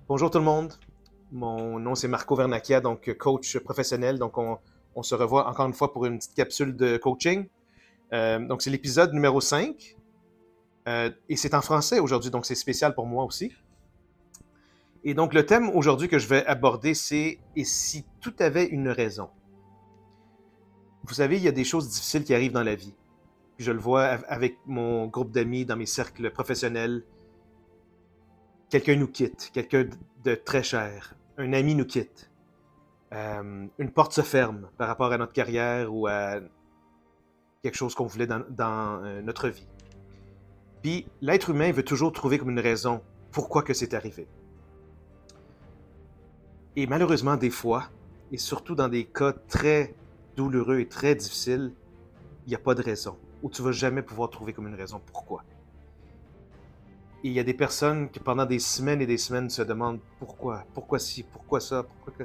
Bonjour tout le monde. Mon nom c'est Marco Vernacchia, donc coach professionnel. Donc on se revoit encore une fois pour une petite capsule de coaching. Donc c'est l'épisode numéro 5 et c'est en français aujourd'hui, donc c'est spécial pour moi aussi. Et donc le thème aujourd'hui que je vais aborder c'est et si tout avait une raison. Vous savez, il y a des choses difficiles qui arrivent dans la vie. Puis je le vois avec mon groupe d'amis dans mes cercles professionnels. Quelqu'un nous quitte, quelqu'un de très cher, un ami nous quitte. Une porte se ferme par rapport à notre carrière ou à quelque chose qu'on voulait dans notre vie. Puis l'être humain veut toujours trouver comme une raison pourquoi que c'est arrivé. Et malheureusement, des fois, et surtout dans des cas très douloureux et très difficiles, il n'y a pas de raison, ou tu vas jamais pouvoir trouver comme une raison pourquoi. Et il y a des personnes qui pendant des semaines et des semaines se demandent pourquoi ci, pourquoi ça, pourquoi que...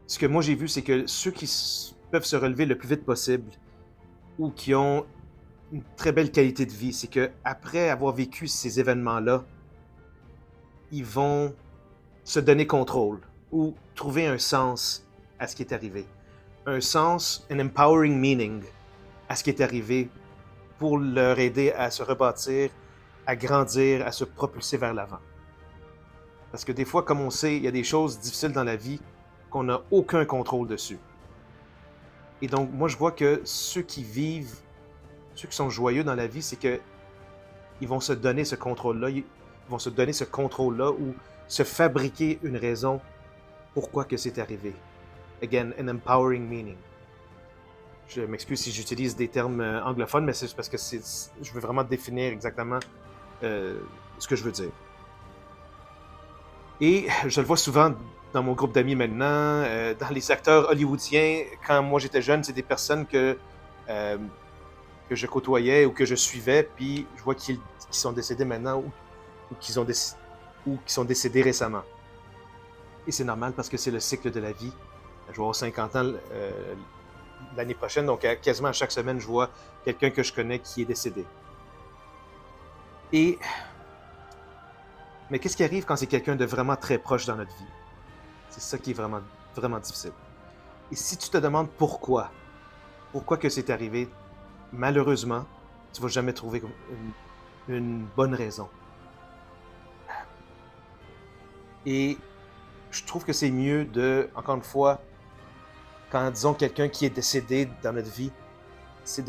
Ce que moi j'ai vu, c'est que ceux qui peuvent se relever le plus vite possible ou qui ont une très belle qualité de vie, c'est que après avoir vécu ces événements-là, ils vont se donner contrôle ou trouver un sens à ce qui est arrivé. Un sens, un empowering meaning à ce qui est arrivé pour leur aider à se rebâtir, à grandir, à se propulser vers l'avant. Parce que des fois, comme on sait, il y a des choses difficiles dans la vie qu'on n'a aucun contrôle dessus. Et donc, moi, je vois que ceux qui vivent, ceux qui sont joyeux dans la vie, c'est que ils vont se donner ce contrôle-là, ils vont se donner ce contrôle-là ou se fabriquer une raison pourquoi que c'est arrivé. Again, an empowering meaning. Je m'excuse si j'utilise des termes anglophones, mais c'est parce que je veux vraiment définir exactement euh, ce que je veux dire. Et je le vois souvent dans mon groupe d'amis maintenant, dans les acteurs hollywoodiens. Quand moi j'étais jeune, c'est des personnes euh, que je côtoyais ou que je suivais, puis je vois qu'ils sont décédés maintenant ou qu'ils ont ou qui sont décédés récemment. Et c'est normal parce que c'est le cycle de la vie. Je vais avoir 50 ans l'année prochaine, donc quasiment à chaque semaine, je vois quelqu'un que je connais qui est décédé. Et mais qu'est-ce qui arrive quand c'est quelqu'un de vraiment très proche dans notre vie? C'est ça qui est vraiment, vraiment difficile. Et si tu te demandes pourquoi que c'est arrivé, malheureusement, tu vas jamais trouver une bonne raison. Et je trouve que c'est mieux de, encore une fois, quand disons quelqu'un qui est décédé dans notre vie, c'est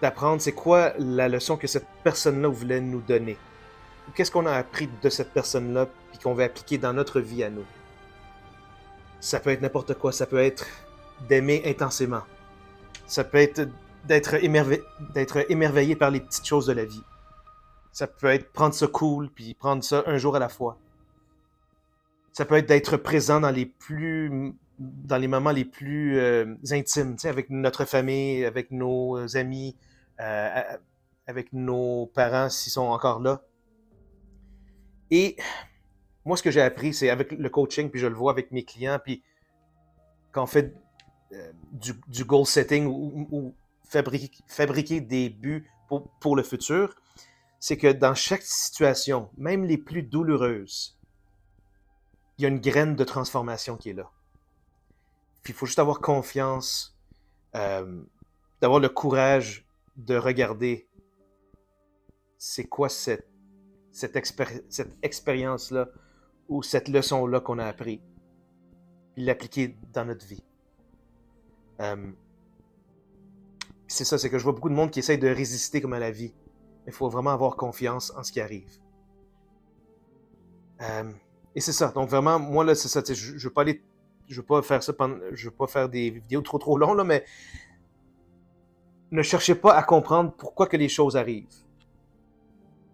d'apprendre c'est quoi la leçon que cette personne-là voulait nous donner. Qu'est-ce qu'on a appris de cette personne-là puis qu'on veut appliquer dans notre vie à nous. Ça peut être n'importe quoi, ça peut être d'aimer intensément. Ça peut être d'être émerveillé par les petites choses de la vie. Ça peut être prendre ça cool puis prendre ça un jour à la fois. Ça peut être d'être présent dans les moments les plus intimes, avec notre famille, avec nos amis, euh, avec nos parents s'ils sont encore là. Et moi, ce que j'ai appris, c'est avec le coaching, puis je le vois avec mes clients, puis quand on fait du goal setting ou fabriquer des buts pour le futur, c'est que dans chaque situation, même les plus douloureuses, il y a une graine de transformation qui est là. Puis il faut juste avoir confiance, euh, d'avoir le courage de regarder c'est quoi cette expérience-là ou cette leçon-là qu'on a appris, puis l'appliquer dans notre vie. Euh, c'est ça, c'est que je vois beaucoup de monde qui essaye de résister comme à la vie. Mais il faut vraiment avoir confiance en ce qui arrive. Euh, et c'est ça. Donc vraiment, moi là, c'est ça. Je ne veux pas aller, je veux pas faire ça je veux pas faire des vidéos trop longues là, mais ne cherchez pas à comprendre pourquoi que les choses arrivent.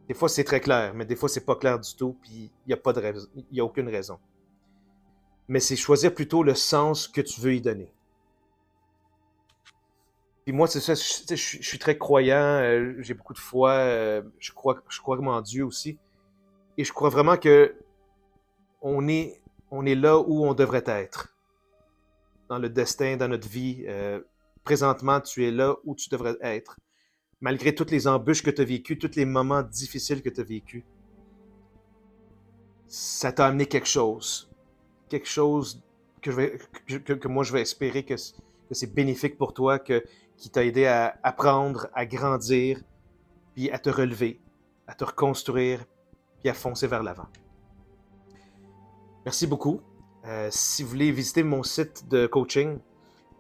Des fois c'est très clair, mais des fois c'est pas clair du tout, puis il y a pas de raison, il y a aucune raison. Mais c'est choisir plutôt le sens que tu veux y donner. Puis moi, c'est ça, je suis très croyant, j'ai beaucoup de foi, je crois vraiment en Dieu aussi. Et je crois vraiment que on est, on est là où on devrait être, dans le destin, dans notre vie. Présentement, tu es là où tu devrais être. Malgré toutes les embûches que tu as vécues, tous les moments difficiles que tu as vécus. ça t'a amené quelque chose. Quelque chose que moi je vais espérer que c'est bénéfique pour toi, qui t'a aidé à apprendre, à grandir, puis à te relever, à te reconstruire, puis à foncer vers l'avant. Merci beaucoup. Si vous voulez visiter mon site de coaching,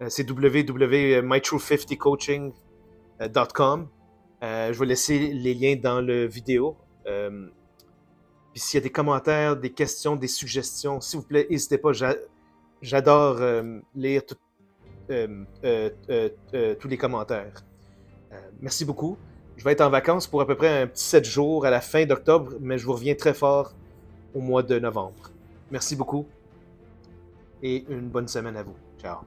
c'est www.mytrue50coaching.com. Je vais laisser les liens dans le vidéo. Puis s'il y a des commentaires, des questions, des suggestions, s'il vous plaît, n'hésitez pas. J'adore lire tous les commentaires. Merci beaucoup. Je vais être en vacances pour à peu près un petit 7 jours à la fin d'octobre, mais je vous reviens très fort au mois de novembre. Merci beaucoup et une bonne semaine à vous. Ciao.